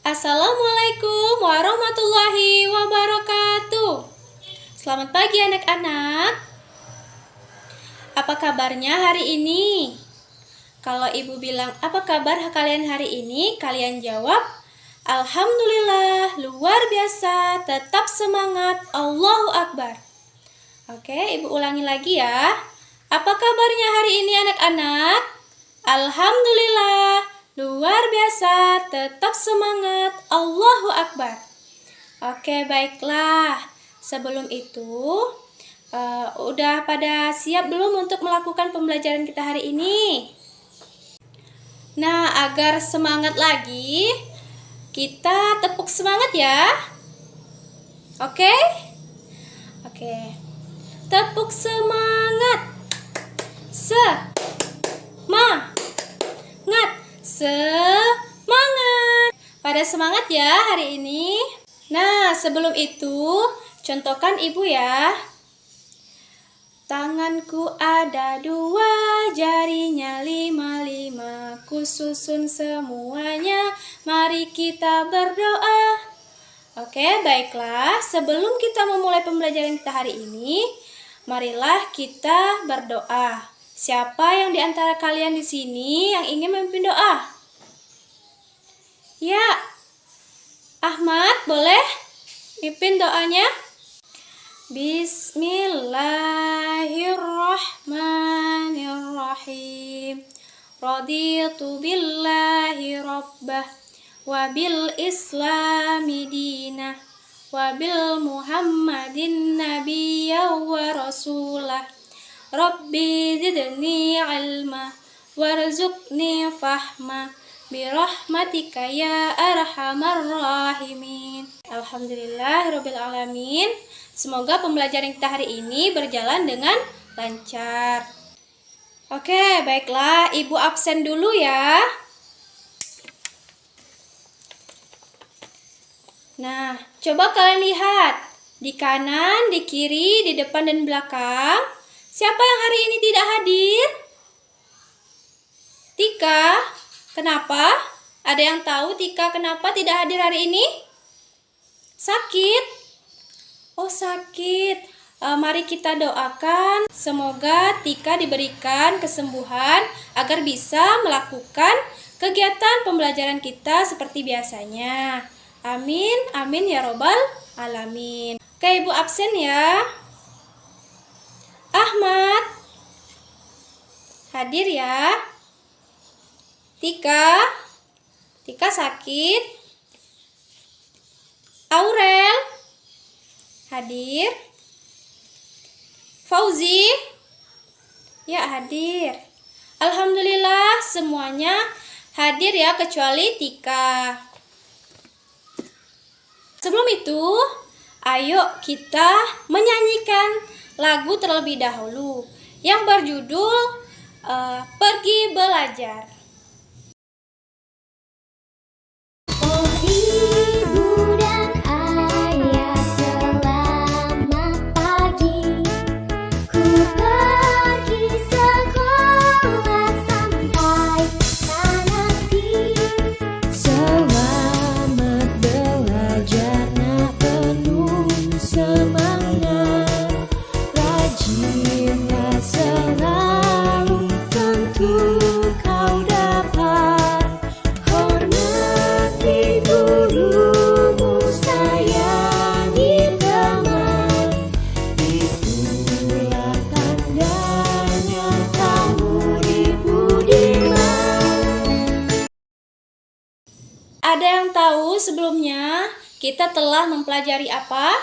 Assalamualaikum warahmatullahi wabarakatuh. Selamat pagi anak-anak. Apa kabarnya hari ini? Kalau ibu bilang apa kabar kalian hari ini, kalian jawab Alhamdulillah, luar biasa, tetap semangat, Allahu Akbar. Oke, ibu ulangi lagi ya. Apa kabarnya hari ini anak-anak? Alhamdulillah, luar biasa, tetap semangat, Allahu Akbar. Oke, baiklah. Sebelum itu, udah pada siap belum untuk melakukan pembelajaran kita hari ini? Nah, agar semangat lagi, kita tepuk semangat ya. Oke? Oke. Tepuk semangat. Semangat. Pada semangat ya hari ini. Nah, sebelum itu, contohkan ibu ya. Tanganku ada 2, jarinya 5, kususun semuanya, mari kita berdoa. Oke, baiklah. Sebelum kita memulai pembelajaran kita hari ini, marilah kita berdoa. Siapa yang di antara kalian di sini yang ingin memimpin doa? Ya, Ahmad, boleh mimpin doanya? Bismillahirrahmanirrahim. Raditu billahi rabbah wa bil islami dinah wa bil muhammadin nabiyya wa rasulah. Rabbi zidni ilma warzuqni fahma birahmatika ya arhamar rahimin. Alhamdulillahirabbil alamin. Semoga pembelajaran kita hari ini berjalan dengan lancar. Oke, baiklah, ibu absen dulu ya. Nah, coba kalian lihat di kanan, di kiri, di depan dan belakang. Siapa yang hari ini tidak hadir? Tika, kenapa? Ada yang tahu Tika kenapa tidak hadir hari ini? Sakit? Oh, sakit. Mari kita doakan semoga Tika diberikan kesembuhan agar bisa melakukan kegiatan pembelajaran kita seperti biasanya. Amin, amin ya robbal alamin. Oke, ibu absen ya. Ahmad, hadir ya. Tika sakit. Aurel, hadir. Fauzi, ya hadir. Alhamdulillah semuanya hadir ya kecuali Tika. Sebelum itu, ayo kita menyanyikan lagu terlebih dahulu yang berjudul Pergi Belajar. Oh ibu dan ayah, selamat pagi. Ku pergi sekolah sampai nanti. Selamat belajar, nak penuh semangat. Rajinlah selalu, tentu kau dapat. Hormati gurumu, sayangi teman. Itulah tandanya kamu budiman. Ada yang tahu sebelumnya kita telah mempelajari apa?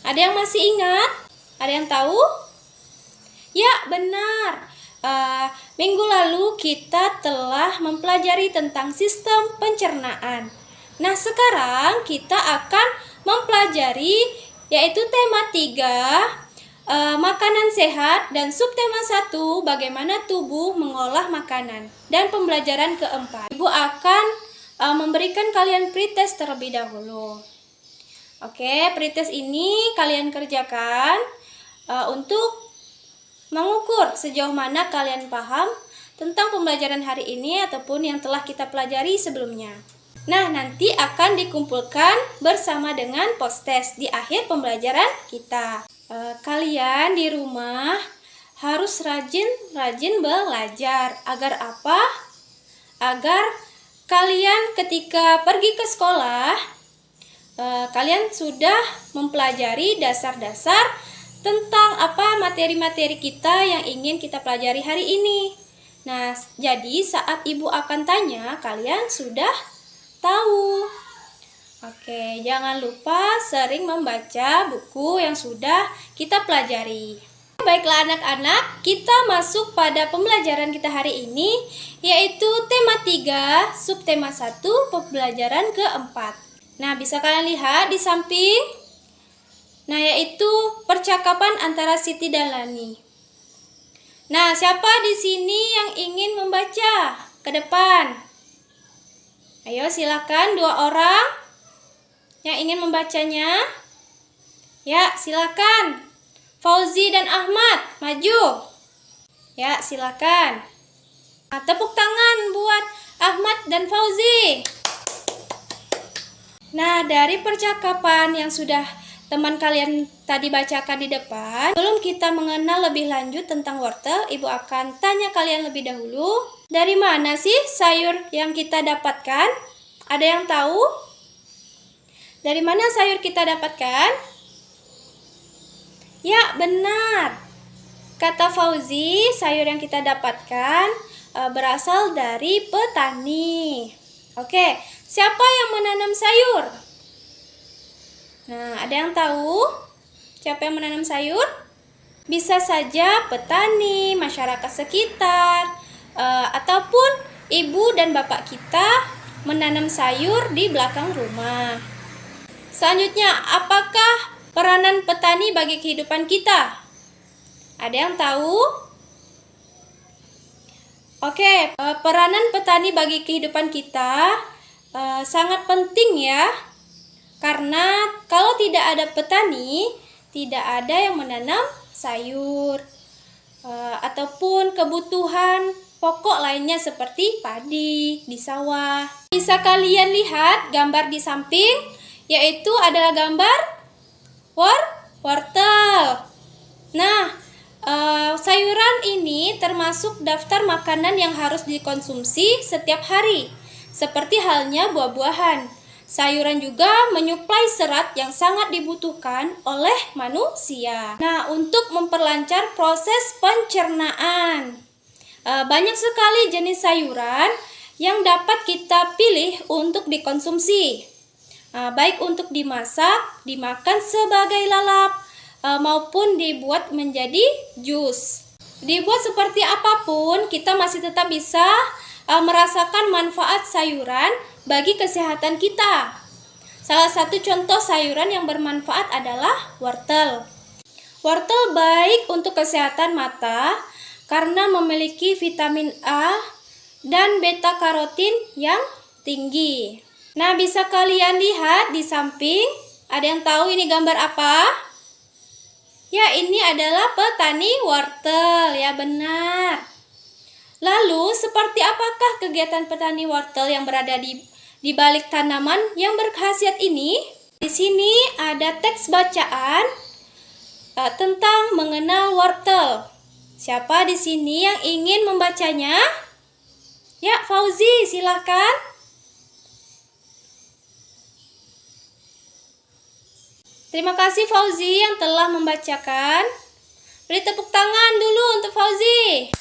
Ada yang masih ingat? Ada yang tahu? Ya, benar. Minggu lalu kita telah mempelajari tentang sistem pencernaan. Nah, sekarang kita akan mempelajari yaitu tema 3, makanan sehat, dan subtema 1, bagaimana tubuh mengolah makanan. Dan pembelajaran keempat, Ibu akan memberikan kalian pretest terlebih dahulu. Oke, pretest ini kalian kerjakan untuk mengukur sejauh mana kalian paham tentang pembelajaran hari ini ataupun yang telah kita pelajari sebelumnya. Nah, nanti akan dikumpulkan bersama dengan post-test di akhir pembelajaran kita. Kalian di rumah harus rajin-rajin belajar. Agar apa? Agar kalian ketika pergi ke sekolah, kalian sudah mempelajari dasar-dasar tentang apa materi-materi kita yang ingin kita pelajari hari ini. Nah, jadi saat ibu akan tanya, kalian sudah tahu. Oke, jangan lupa sering membaca buku yang sudah kita pelajari. Baiklah anak-anak, kita masuk pada pembelajaran kita hari ini, yaitu tema 3, subtema 1, pembelajaran keempat. Nah, bisa kalian lihat di samping. Nah, yaitu percakapan antara Siti dan Lani. Nah, siapa di sini yang ingin membaca ke depan? Ayo silakan 2 orang yang ingin membacanya. Ya, silakan. Fauzi dan Ahmad, maju. Ya, silakan. Nah, tepuk tangan buat Ahmad dan Fauzi. Nah, dari percakapan yang sudah teman kalian tadi bacakan di depan, sebelum kita mengenal lebih lanjut tentang wortel, Ibu akan tanya kalian lebih dahulu, dari mana sih sayur yang kita dapatkan? Ada yang tahu? Dari mana sayur kita dapatkan? Ya, benar. Kata Fauzi, sayur yang kita dapatkan berasal dari petani. Oke, siapa yang menanam sayur? Nah, ada yang tahu siapa yang menanam sayur? Bisa saja petani, masyarakat sekitar, ataupun ibu dan bapak kita menanam sayur di belakang rumah. Selanjutnya, apakah peranan petani bagi kehidupan kita? Ada yang tahu? Oke, peranan petani bagi kehidupan kita sangat penting ya. Karena kalau tidak ada petani, tidak ada yang menanam sayur ataupun kebutuhan pokok lainnya seperti padi di sawah. Bisa kalian lihat gambar di samping, yaitu adalah gambar wortel. Nah, sayuran ini termasuk daftar makanan yang harus dikonsumsi setiap hari, seperti halnya buah-buahan. Sayuran juga menyuplai serat yang sangat dibutuhkan oleh manusia. Nah, untuk memperlancar proses pencernaan, banyak sekali jenis sayuran yang dapat kita pilih untuk dikonsumsi. Baik untuk dimasak, dimakan sebagai lalap, maupun dibuat menjadi jus. Dibuat seperti apapun, kita masih tetap bisa merasakan manfaat sayuran bagi kesehatan kita. Salah satu contoh sayuran yang bermanfaat adalah wortel. Wortel baik untuk kesehatan mata karena memiliki vitamin A dan beta karotin yang tinggi. Nah, bisa kalian lihat di samping, ada yang tahu ini gambar apa? Ya, ini adalah petani wortel, ya benar. Lalu, seperti apakah kegiatan petani wortel yang berada di balik tanaman yang berkhasiat ini? Di sini ada teks bacaan tentang mengenal wortel. Siapa di sini yang ingin membacanya? Ya, Fauzi, silakan. Terima kasih Fauzi yang telah membacakan. Beri tepuk tangan dulu untuk Fauzi.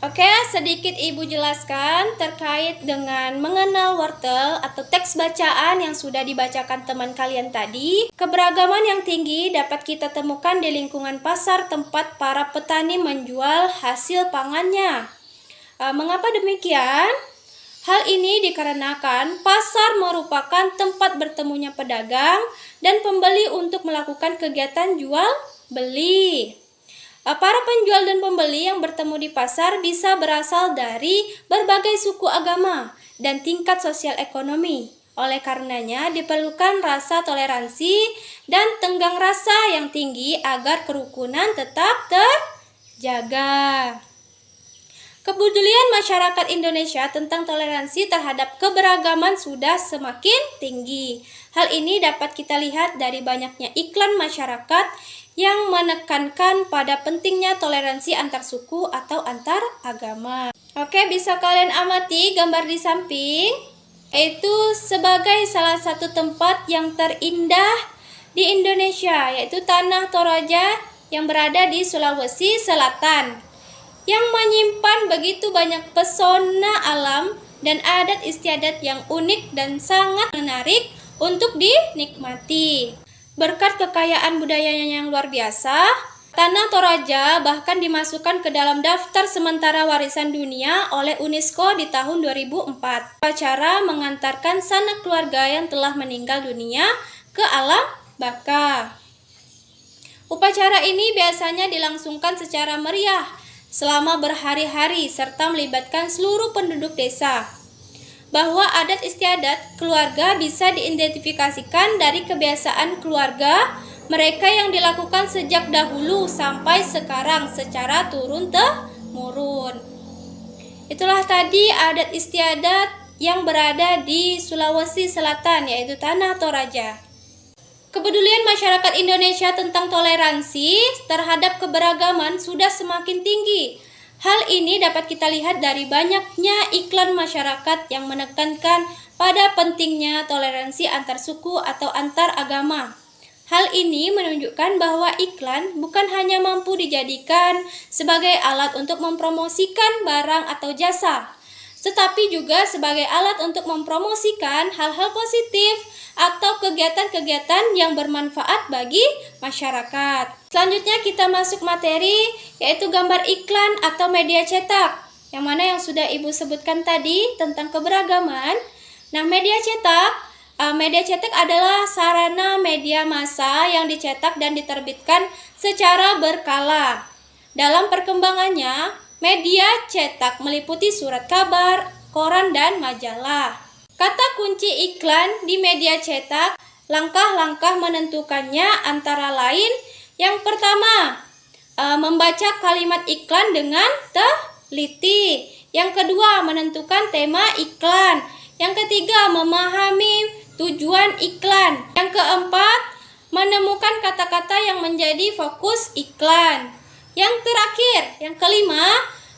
Oke, sedikit Ibu jelaskan terkait dengan mengenal wortel atau teks bacaan yang sudah dibacakan teman kalian tadi. Keberagaman yang tinggi dapat kita temukan di lingkungan pasar tempat para petani menjual hasil pangannya. Mengapa demikian? Hal ini dikarenakan pasar merupakan tempat bertemunya pedagang dan pembeli untuk melakukan kegiatan jual beli. Para penjual dan pembeli yang bertemu di pasar bisa berasal dari berbagai suku agama dan tingkat sosial ekonomi. Oleh karenanya diperlukan rasa toleransi dan tenggang rasa yang tinggi agar kerukunan tetap terjaga. Kepedulian masyarakat Indonesia tentang toleransi terhadap keberagaman sudah semakin tinggi. Hal ini dapat kita lihat dari banyaknya iklan masyarakat yang menekankan pada pentingnya toleransi antar suku atau antar agama. Oke, bisa kalian amati gambar di samping, yaitu sebagai salah satu tempat yang terindah di Indonesia, yaitu Tanah Toraja yang berada di Sulawesi Selatan, yang menyimpan begitu banyak pesona alam dan adat istiadat yang unik dan sangat menarik untuk dinikmati. Berkat kekayaan budayanya yang luar biasa, Tanah Toraja bahkan dimasukkan ke dalam daftar sementara warisan dunia oleh UNESCO di tahun 2004. Upacara mengantarkan sanak keluarga yang telah meninggal dunia ke alam baka. Upacara ini biasanya dilangsungkan secara meriah selama berhari-hari serta melibatkan seluruh penduduk desa. Bahwa adat istiadat keluarga bisa diidentifikasikan dari kebiasaan keluarga mereka yang dilakukan sejak dahulu sampai sekarang secara turun-temurun. Itulah tadi adat istiadat yang berada di Sulawesi Selatan, yaitu Tanah Toraja. Kepedulian masyarakat Indonesia tentang toleransi terhadap keberagaman sudah semakin tinggi. Hal ini dapat kita lihat dari banyaknya iklan masyarakat yang menekankan pada pentingnya toleransi antar suku atau antar agama. Hal ini menunjukkan bahwa iklan bukan hanya mampu dijadikan sebagai alat untuk mempromosikan barang atau jasa, tetapi juga sebagai alat untuk mempromosikan hal-hal positif atau kegiatan-kegiatan yang bermanfaat bagi masyarakat. Selanjutnya kita masuk materi, yaitu gambar iklan atau media cetak, yang mana yang sudah Ibu sebutkan tadi tentang keberagaman. Nah, media cetak adalah sarana media massa yang dicetak dan diterbitkan secara berkala. Dalam perkembangannya, media cetak meliputi surat kabar, koran, dan majalah. Kata kunci iklan di media cetak, langkah-langkah menentukannya antara lain, yang pertama, membaca kalimat iklan dengan teliti. Yang kedua, menentukan tema iklan. Yang ketiga, memahami tujuan iklan. Yang keempat, menemukan kata-kata yang menjadi fokus iklan. Yang terakhir, yang kelima,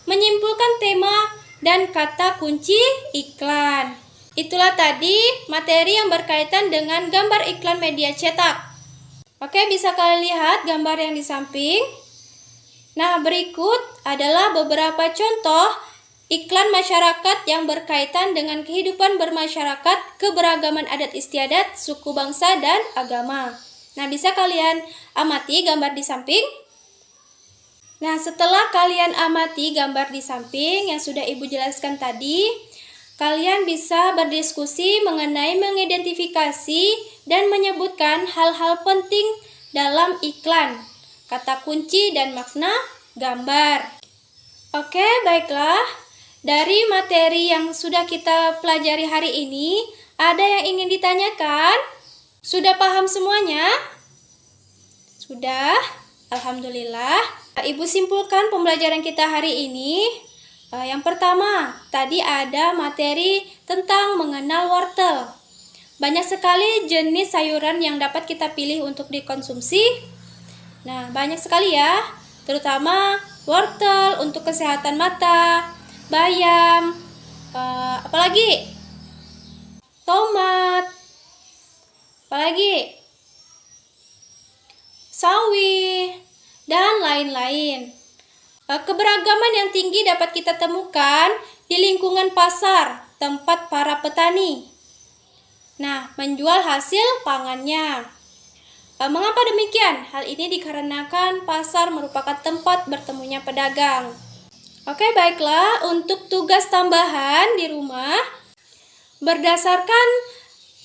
menyimpulkan tema dan kata kunci iklan. Itulah tadi materi yang berkaitan dengan gambar iklan media cetak. Oke, bisa kalian lihat gambar yang di samping. Nah, berikut adalah beberapa contoh iklan masyarakat yang berkaitan dengan kehidupan bermasyarakat, keberagaman adat istiadat, suku bangsa, dan agama. Nah, bisa kalian amati gambar di samping. Nah, setelah kalian amati gambar di samping yang sudah Ibu jelaskan tadi, kalian bisa berdiskusi mengenai mengidentifikasi dan menyebutkan hal-hal penting dalam iklan, kata kunci dan makna gambar. Oke, baiklah. Dari materi yang sudah kita pelajari hari ini, ada yang ingin ditanyakan? Sudah paham semuanya? Sudah? Alhamdulillah. Ibu simpulkan pembelajaran kita hari ini. Yang pertama, tadi ada materi tentang mengenal wortel. Banyak sekali jenis sayuran yang dapat kita pilih untuk dikonsumsi. Nah, banyak sekali ya, terutama wortel untuk kesehatan mata, bayam, apalagi? Tomat, apalagi? Sawi, dan lain-lain. Keberagaman yang tinggi dapat kita temukan di lingkungan pasar, tempat para petani. Nah, menjual hasil pangannya. Mengapa demikian? Hal ini dikarenakan pasar merupakan tempat bertemunya pedagang. Oke, baiklah. Untuk tugas tambahan di rumah, berdasarkan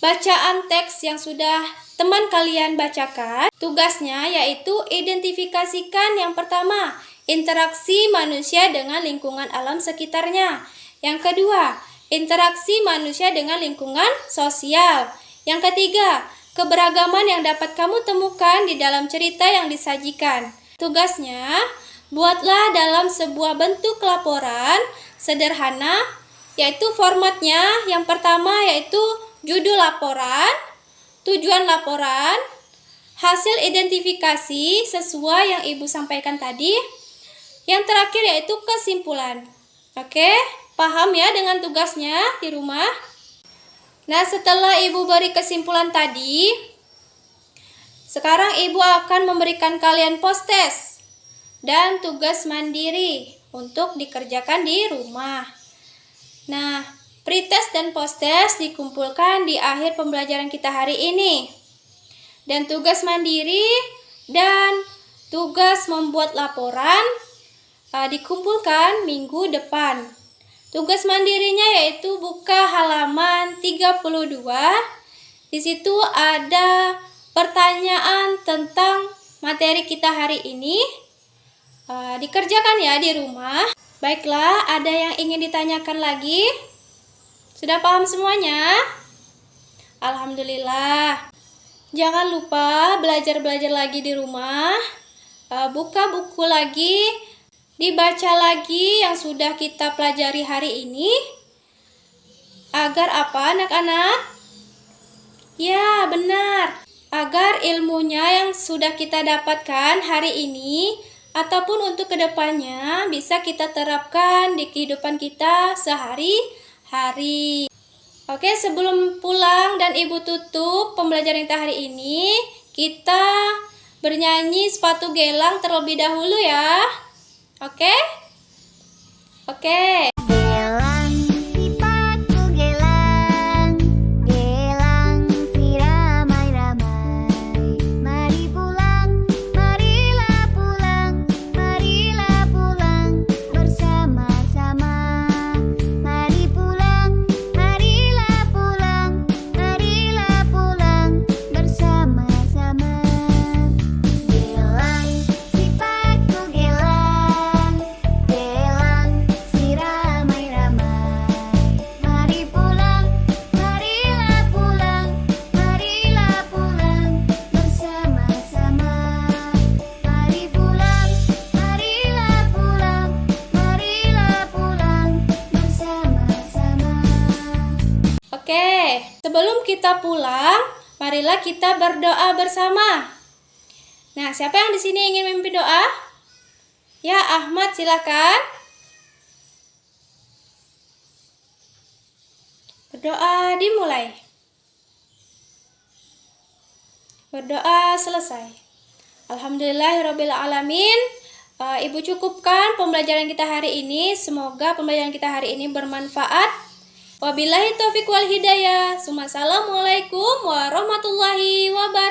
bacaan teks yang sudah teman kalian bacakan, tugasnya yaitu identifikasikan yang pertama, interaksi manusia dengan lingkungan alam sekitarnya. Yang kedua, interaksi manusia dengan lingkungan sosial. Yang ketiga, keberagaman yang dapat kamu temukan di dalam cerita yang disajikan. Tugasnya, buatlah dalam sebuah bentuk laporan sederhana, yaitu formatnya yang pertama yaitu judul laporan, tujuan laporan, hasil identifikasi sesuai yang Ibu sampaikan tadi, yang terakhir yaitu kesimpulan. Oke, paham ya dengan tugasnya di rumah? Nah, setelah Ibu beri kesimpulan tadi, sekarang Ibu akan memberikan kalian post-test dan tugas mandiri untuk dikerjakan di rumah. Nah, pretest dan post-test dikumpulkan di akhir pembelajaran kita hari ini. Dan tugas mandiri dan tugas membuat laporan dikumpulkan minggu depan. Tugas mandirinya yaitu buka halaman 32. Di situ ada pertanyaan tentang materi kita hari ini. Dikerjakan ya di rumah. Baiklah, ada yang ingin ditanyakan lagi? Sudah paham semuanya? Alhamdulillah. Jangan lupa belajar-belajar lagi di rumah. Buka buku lagi, dibaca lagi yang sudah kita pelajari hari ini. Agar apa anak-anak? Ya, benar. Agar ilmunya yang sudah kita dapatkan hari ini ataupun untuk kedepannya bisa kita terapkan di kehidupan kita sehari-hari. Oke, sebelum pulang dan Ibu tutup pembelajaran kita hari ini, kita bernyanyi Sepatu Gelang terlebih dahulu ya. Oke? Oke. Gelang sepatu gelang, gelang si ramai-ramai. Mari pulang, marilah pulang, marilah pulang bersama-sama. Mari pulang, marilah pulang, marilah pulang bersama-sama. Gelang sepatu gelang, gelang si ramai-ramai. Mari pulang, marilah pulang, marilah pulang bersama-sama. Mari pulang, marilah pulang, marilah pulang bersama-sama. Oke, sebelum kita pulang, marilah kita berdoa bersama. Nah, siapa yang di sini ingin memimpin doa? Ya, Ahmad, silakan. Berdoa dimulai. Berdoa selesai. Alhamdulillahirrabbilalamin. Ibu cukupkan pembelajaran kita hari ini. Semoga pembelajaran kita hari ini bermanfaat. Wabillahi taufiq wal hidayah. Assalamualaikum warahmatullahi wabarakatuh.